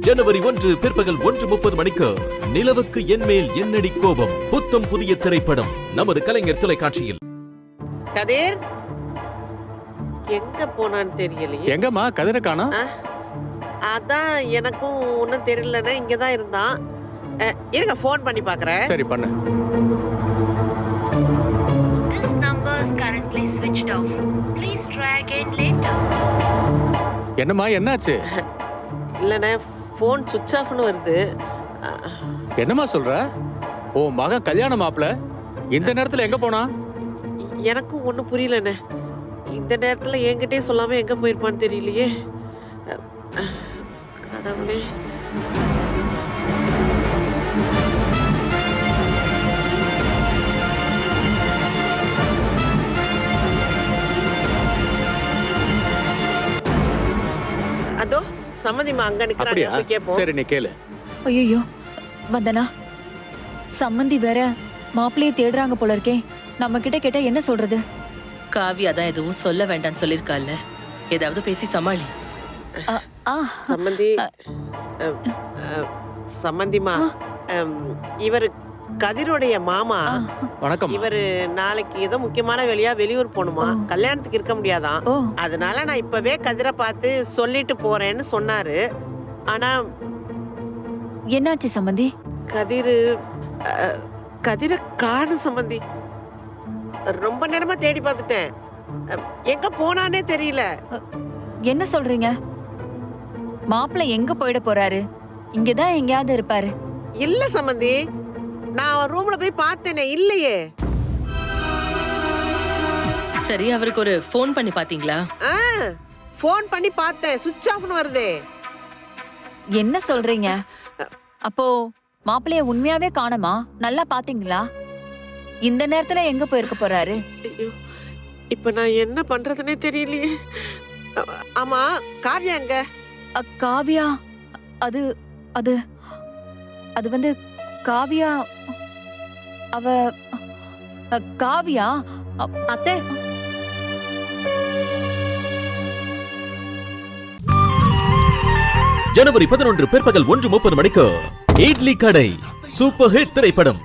ஜனவரி 1 பிற்பகல் 1:30 மணிக்கு நிலவுக்கு என்மேல் என்னடி கோபம் புத்தம் புதிய திரைப்படம் நமது கலைஞர் தொலைக்காட்சியில். கதிர் எங்க போனான்னு தெரியலையே. எங்கம்மா கதிர காணோம்? அதான் எனக்கும் ஒன்னும் தெரியலன்னா இங்கதான் இருந்தான். இருங்க போன் பண்ணி பாக்குறேன். சரி பண்ணு. This number is currently switched off. Please try again later. என்னம்மா என்னாச்சு? இல்லண்ணே போன் சுவிட்ச் ஆஃப்னு வருது. என்னம்மா சொல்ற? ஓ மகன் கல்யாண மாப்பிள இந்த நேரத்துல எங்க போனா? எனக்கும் ஒன்றும் புரியலண்ணே. இந்த நேரத்தில் என்கிட்டே சொல்லாம எங்க போயிருப்பான்னு தெரியலையே. கடவுளே. அதோ சம்மதிமா அங்க நிக்கிறாங்க, போய் கேப்போம். சரி நீ கேளு. ஐயோ வந்தனா, சம்மந்தி வேற மாப்பிள்ளையை தேடுறாங்க போல இருக்கே. நம்ம கிட்ட கேட்டா என்ன சொல்றது? காவியா தான் எதுவும் சொல்ல வேண்டாம்னு சொல்லிருக்கால, ஏதாவது பேசி சமாளி. சம்மந்தி சம்மந்திமா, இவர் கதிரோடைய மாமா. வணக்கம். இவரு நாளைக்கு ஏதோ முக்கியமான வேலையா வெளியூர் போகணுமா, கல்யாணத்துக்கு இருக்க முடியாதான். அதனால நான் இப்பவே கதிரை பார்த்து சொல்லிட்டு போறேன்னு சொன்னாரு. ஆனா என்னாச்சு சம்மந்தி? கதிரை காணும் சம்மந்தி. ரொம்ப நேரமா தேடி பார்த்துட்டேன், எங்க போனானே தெரியல. என்ன சொல்றீங்க? மாப்பிள்ளை எங்க போயிட போறாரு? இங்கதான் எங்கயாவது இருப்பாரு. இல்ல சம்மந்தி, நான் அவன் ரூம்ல போய் பார்த்தேனே, இல்லையே. சரி, அவருக்கு ஒரு ஃபோன் பண்ணி பாத்தீங்களா? ஃபோன் பண்ணி பார்த்தேன், சுவிட்ச் ஆஃப்னு வருதே. என்ன சொல்றீங்க? அப்போ மாப்பிள்ளைய உண்மையாவே காணுமா? நல்லா பாத்தீங்களா? இந்த நேரத்துல எங்க போயிருக்க போறாரு? இப்ப நான் என்ன பண்றதுன்னே தெரியலையே. ஆமா, காவியா எங்க? காவியா அது அது அது வந்து காவியா, அவ காவியா அத்தை. ஜனவரி 11 பிற்பகல் 1:30 மணிக்கு இட்லி கடை சூப்பர் ஹிட் திரைப்படம்.